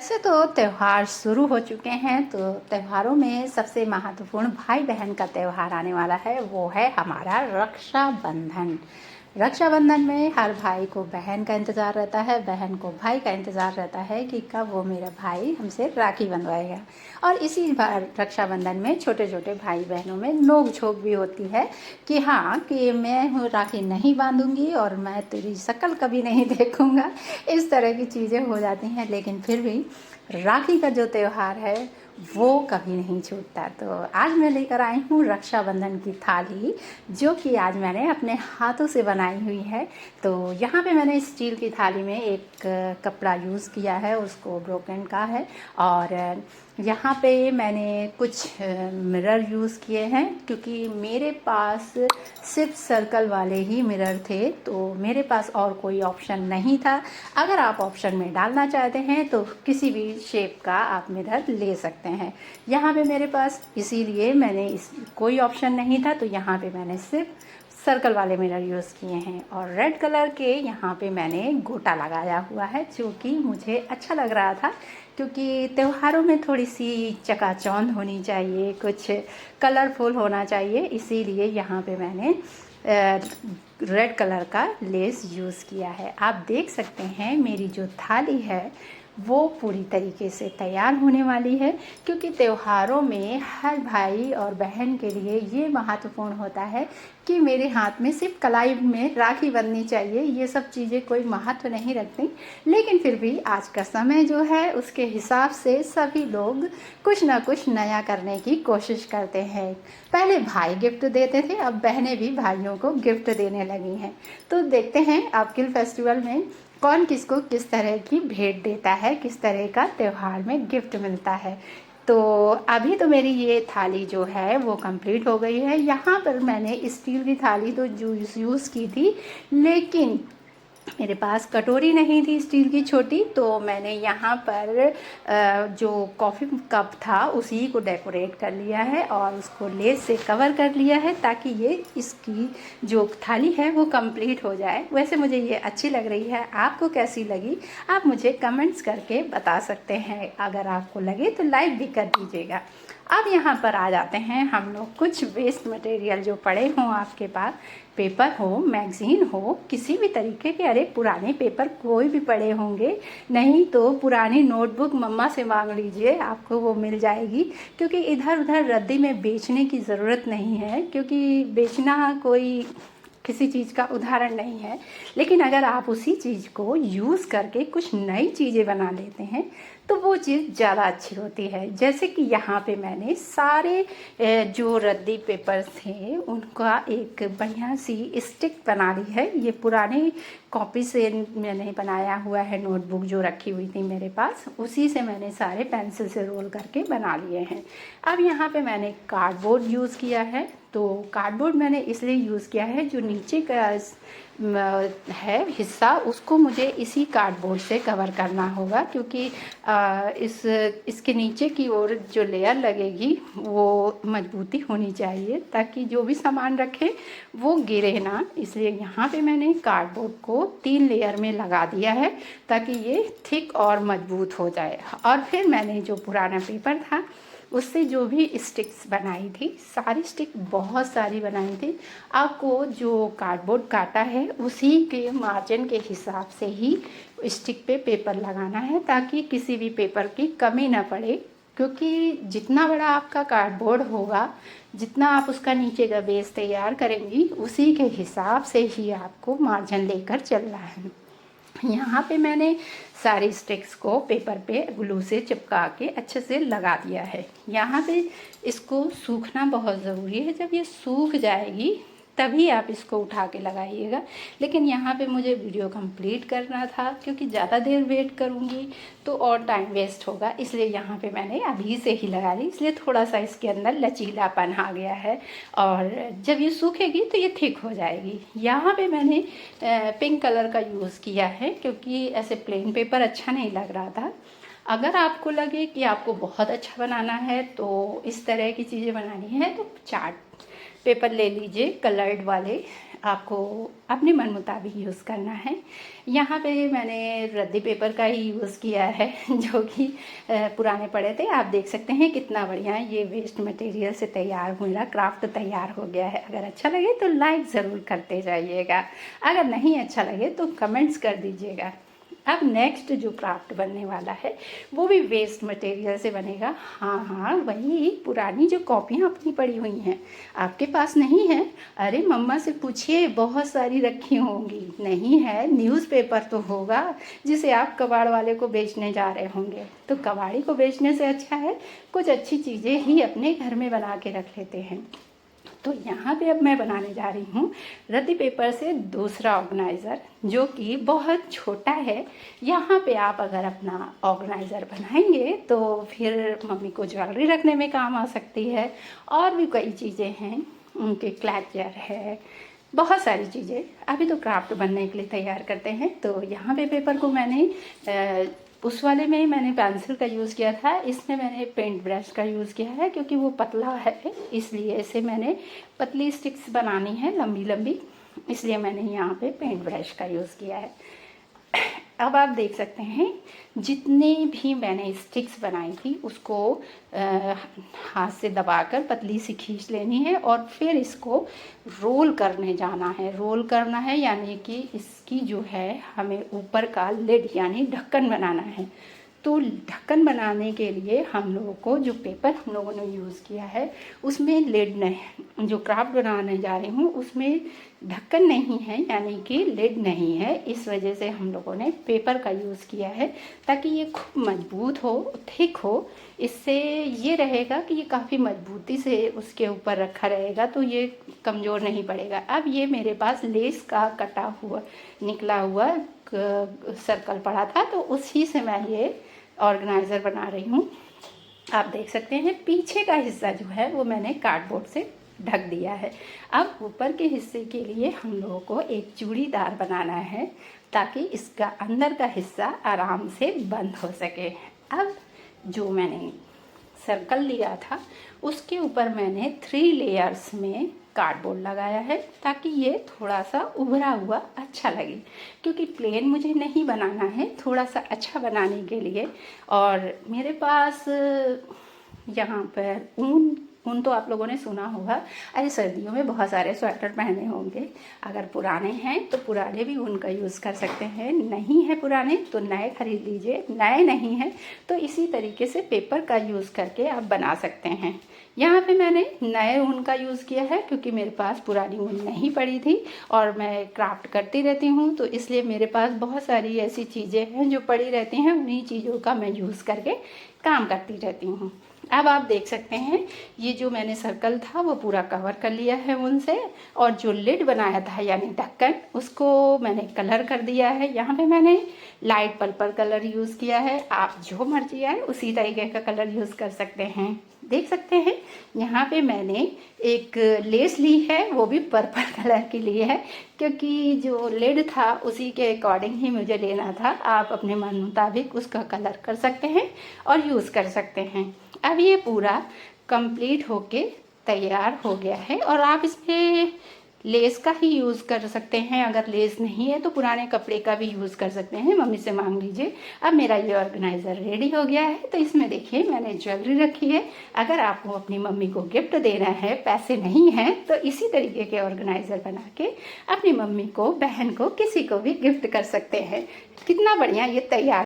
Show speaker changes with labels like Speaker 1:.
Speaker 1: वैसे तो त्योहार शुरू हो चुके हैं, तो त्योहारों में सबसे महत्वपूर्ण भाई बहन का त्योहार आने वाला है, वो है हमारा रक्षाबंधन। रक्षाबंधन में हर भाई को बहन का इंतज़ार रहता है, बहन को भाई का इंतज़ार रहता है कि कब वो मेरा भाई हमसे राखी बंधवाएगा। और इसी बार रक्षाबंधन में छोटे छोटे भाई बहनों में नोक झोंक भी होती है कि हाँ, कि मैं हूँ राखी नहीं बांधूंगी और मैं तेरी शक्ल कभी नहीं देखूंगा। इस तरह की चीज़ें हो जाती हैं, लेकिन फिर भी राखी का जो त्यौहार है वो कभी नहीं छूटता। तो आज मैं लेकर आई हूँ रक्षाबंधन की थाली, जो कि आज मैंने अपने हाथों से बनाई हुई है। तो यहाँ पे मैंने स्टील की थाली में एक कपड़ा यूज़ किया है, उसको ब्रोकन का है। और यहाँ पे मैंने कुछ मिरर यूज़ किए हैं, क्योंकि मेरे पास सिर्फ सर्कल वाले ही मिरर थे, तो मेरे पास और कोई ऑप्शन नहीं था। अगर आप ऑप्शन में डालना चाहते हैं तो किसी भी शेप का आप मिरर ले सकते हैं। यहाँ पे मेरे पास इसीलिए मैंने कोई ऑप्शन नहीं था, तो यहाँ पे मैंने सिर्फ सर्कल वाले मिरर यूज़ किए हैं। और रेड कलर के यहाँ पे मैंने गोटा लगाया हुआ है, जो कि मुझे अच्छा लग रहा था, क्योंकि त्योहारों में थोड़ी सी चकाचौंध होनी चाहिए, कुछ कलरफुल होना चाहिए। इसीलिए यहाँ पे मैंने रेड कलर का लेस यूज़ किया है। आप देख सकते हैं मेरी जो थाली है वो पूरी तरीके से तैयार होने वाली है, क्योंकि त्योहारों में हर भाई और बहन के लिए ये महत्वपूर्ण होता है कि मेरे हाथ में सिर्फ कलाई में राखी बंधनी चाहिए। ये सब चीज़ें कोई महत्व नहीं रखती, लेकिन फिर भी आज का समय जो है उसके हिसाब से सभी लोग कुछ ना कुछ नया करने की कोशिश करते हैं। पहले भाई गिफ्ट देते थे, अब बहनें भी भाइयों को गिफ्ट देने लगी हैं। तो देखते हैं आपके फेस्टिवल में कौन किसको किस तरह की भेंट देता है, किस तरह का त्यौहार में गिफ्ट मिलता है। तो अभी तो मेरी ये थाली जो है वो कंप्लीट हो गई है। यहाँ पर मैंने स्टील की थाली तो यूज़ की थी, लेकिन मेरे पास कटोरी नहीं थी स्टील की छोटी, तो मैंने यहाँ पर जो कॉफ़ी कप था उसी को डेकोरेट कर लिया है और उसको लेस से कवर कर लिया है, ताकि ये इसकी जो थाली है वो कंप्लीट हो जाए। वैसे मुझे ये अच्छी लग रही है, आपको कैसी लगी आप मुझे कमेंट्स करके बता सकते हैं। अगर आपको लगे तो लाइक भी कर दीजिएगा। अब यहाँ पर आ जाते हैं हम लोग कुछ वेस्ट मटेरियल जो पड़े हों आपके पास, पेपर हो, मैगज़ीन हो, किसी भी तरीके के, अरे पुराने पेपर कोई भी पड़े होंगे, नहीं तो पुरानी नोटबुक मम्मा से मांग लीजिए, आपको वो मिल जाएगी। क्योंकि इधर उधर रद्दी में बेचने की ज़रूरत नहीं है, क्योंकि बेचना कोई किसी चीज़ का उदाहरण नहीं है। लेकिन अगर आप उसी चीज़ को यूज़ करके कुछ नई चीज़ें बना लेते हैं तो वो चीज़ ज़्यादा अच्छी होती है। जैसे कि यहाँ पे मैंने सारे जो रद्दी पेपर्स थे उनका एक बढ़िया सी स्टिक बना ली है। ये पुरानी कॉपी से मैंने बनाया हुआ है, नोटबुक जो रखी हुई थी मेरे पास, उसी से मैंने सारे पेंसिल से रोल करके बना लिए हैं। अब यहाँ पे मैंने कार्डबोर्ड यूज़ किया है। तो कार्डबोर्ड मैंने इसलिए यूज़ किया है, जो नीचे का है हिस्सा उसको मुझे इसी कार्डबोर्ड से कवर करना होगा, क्योंकि इसके नीचे की ओर जो लेयर लगेगी वो मजबूती होनी चाहिए, ताकि जो भी सामान रखें वो गिरे ना। इसलिए यहाँ पे मैंने कार्डबोर्ड को 3 लेयर में लगा दिया है, ताकि ये थिक और मजबूत हो जाए। और फिर मैंने जो पुराना पेपर था उससे जो भी स्टिक्स बनाई थी, सारी स्टिक बहुत सारी बनाई थी। आपको जो कार्डबोर्ड काटा है उसी के मार्जिन के हिसाब से ही स्टिक पे पेपर लगाना है, ताकि किसी भी पेपर की कमी ना पड़े। क्योंकि जितना बड़ा आपका कार्डबोर्ड होगा, जितना आप उसका नीचे का बेस तैयार करेंगी, उसी के हिसाब से ही आपको मार्जिन लेकर चलना है। यहाँ पे मैंने सारी स्टिक्स को पेपर पे ग्लू से चिपका के अच्छे से लगा दिया है। यहाँ पे इसको सूखना बहुत ज़रूरी है, जब ये सूख जाएगी तभी आप इसको उठा के लगाइएगा। लेकिन यहाँ पे मुझे वीडियो कंप्लीट करना था, क्योंकि ज़्यादा देर वेट करूँगी तो और टाइम वेस्ट होगा, इसलिए यहाँ पे मैंने अभी से ही लगा ली। इसलिए थोड़ा सा इसके अंदर लचीलापन आ गया है, और जब ये सूखेगी तो ये थिक हो जाएगी। यहाँ पे मैंने पिंक कलर का यूज़ किया है, क्योंकि ऐसे प्लेन पेपर अच्छा नहीं लग रहा था। अगर आपको लगे कि आपको बहुत अच्छा बनाना है, तो इस तरह की चीज़ें बनानी है, तो चार्ट पेपर ले लीजिए कलर्ड वाले, आपको अपने मन मुताबिक यूज़ करना है। यहाँ पे मैंने रद्दी पेपर का ही यूज़ किया है जो कि पुराने पड़े थे। आप देख सकते हैं कितना बढ़िया ये वेस्ट मटेरियल से तैयार मेरा क्राफ्ट तैयार हो गया है। अगर अच्छा लगे तो लाइक ज़रूर करते जाइएगा, अगर नहीं अच्छा लगे तो कमेंट्स कर दीजिएगा। अब नेक्स्ट जो क्राफ्ट बनने वाला है वो भी वेस्ट मटेरियल से बनेगा। हाँ, वही पुरानी जो कॉपियाँ अपनी पड़ी हुई हैं, आपके पास नहीं है? अरे मम्मा से पूछिए, बहुत सारी रखी होंगी। नहीं है, न्यूज़पेपर तो होगा जिसे आप कबाड़ वाले को बेचने जा रहे होंगे। तो कबाड़ी को बेचने से अच्छा है कुछ अच्छी चीज़ें ही अपने घर में बना के रख लेते हैं। तो यहाँ पे अब मैं बनाने जा रही हूँ रद्दी पेपर से दूसरा ऑर्गेनाइज़र, जो कि बहुत छोटा है। यहाँ पे आप अगर अपना ऑर्गेनाइज़र बनाएंगे तो फिर मम्मी को ज्वेलरी रखने में काम आ सकती है। और भी कई चीज़ें हैं, उनके क्लचर है, बहुत सारी चीज़ें। अभी तो क्राफ्ट बनने के लिए तैयार करते हैं। तो यहाँ पे पेपर को मैंने उस वाले में मैंने पेंसिल का यूज़ किया था, इसमें मैंने पेंट ब्रश का यूज़ किया है क्योंकि वो पतला है, इसलिए इसे मैंने पतली स्टिक्स बनानी है लंबी लंबी, इसलिए मैंने यहाँ पे पेंट ब्रश का यूज़ किया है। अब आप देख सकते हैं जितने भी मैंने स्टिक्स बनाई थी उसको हाथ से दबाकर पतली सी खींच लेनी है और फिर इसको रोल करने जाना है। रोल करना है यानी कि इसकी जो है हमें ऊपर का लिड यानी ढक्कन बनाना है। तो ढक्कन बनाने के लिए हम लोगों को जो पेपर हम लोगों ने यूज़ किया है उसमें लिड नहीं, जो क्राफ्ट बनाने जा रही हूँ उसमें ढक्कन नहीं है यानी कि लिड नहीं है। इस वजह से हम लोगों ने पेपर का यूज़ किया है ताकि ये खूब मजबूत हो, थिक हो। इससे ये रहेगा कि ये काफ़ी मजबूती से उसके ऊपर रखा रहेगा, तो ये कमज़ोर नहीं पड़ेगा। अब ये मेरे पास लेस का कटा हुआ निकला हुआ सर्कल पड़ा था, तो उसी से मैं ये ऑर्गेनाइज़र बना रही हूँ। आप देख सकते हैं पीछे का हिस्सा जो है वो मैंने कार्डबोर्ड से ढक दिया है। अब ऊपर के हिस्से के लिए हम लोगों को एक चूड़ीदार बनाना है ताकि इसका अंदर का हिस्सा आराम से बंद हो सके। अब जो मैंने सर्कल लिया था उसके ऊपर मैंने 3 लेयर्स में कार्डबोर्ड लगाया है ताकि ये थोड़ा सा उभरा हुआ अच्छा लगे, क्योंकि प्लेन मुझे नहीं बनाना है, थोड़ा सा अच्छा बनाने के लिए। और मेरे पास यहाँ पर ऊन तो आप लोगों ने सुना होगा। अरे सर्दियों में बहुत सारे स्वेटर पहने होंगे, अगर पुराने हैं तो पुराने भी ऊन का यूज़ कर सकते हैं, नहीं है पुराने तो नए खरीद लीजिए, नए नहीं हैं तो इसी तरीके से पेपर का यूज़ करके आप बना सकते हैं। यहाँ पे मैंने नए ऊन का यूज़ किया है क्योंकि मेरे पास पुरानी ऊन नहीं पड़ी थी और मैं क्राफ्ट करती रहती हूँ, तो इसलिए मेरे पास बहुत सारी ऐसी चीज़ें हैं जो पड़ी रहती हैं, उन्हीं चीज़ों का मैं यूज़ करके काम करती रहती हूँ। अब आप देख सकते हैं ये जो मैंने सर्कल था वो पूरा कवर कर लिया है ऊन से, और जो लिड बनाया था यानी ढक्कन उसको मैंने कलर कर दिया है। यहाँ पे मैंने लाइट पर्पल कलर यूज़ किया है, आप जो मर्जी आए उसी तरीके का कलर यूज़ कर सकते हैं। देख सकते हैं यहाँ पे मैंने एक लेस ली है, वो भी पर्पल कलर की ली है क्योंकि जो लिड था उसी के अकॉर्डिंग ही मुझे लेना था। आप अपने मन मुताबिक उसका कलर कर सकते हैं और यूज़ कर सकते हैं। अब ये पूरा कंप्लीट होके तैयार हो गया है और आप इसमें लेस का ही यूज़ कर सकते हैं, अगर लेस नहीं है तो पुराने कपड़े का भी यूज़ कर सकते हैं, मम्मी से मांग लीजिए। अब मेरा ये ऑर्गेनाइज़र रेडी हो गया है, तो इसमें देखिए मैंने ज्वेलरी रखी है। अगर आपको अपनी मम्मी को गिफ्ट देना है, पैसे नहीं हैं, तो इसी तरीके के ऑर्गेनाइज़र बना के अपनी मम्मी को, बहन को, किसी को भी गिफ्ट कर सकते हैं। कितना बढ़िया ये तैयार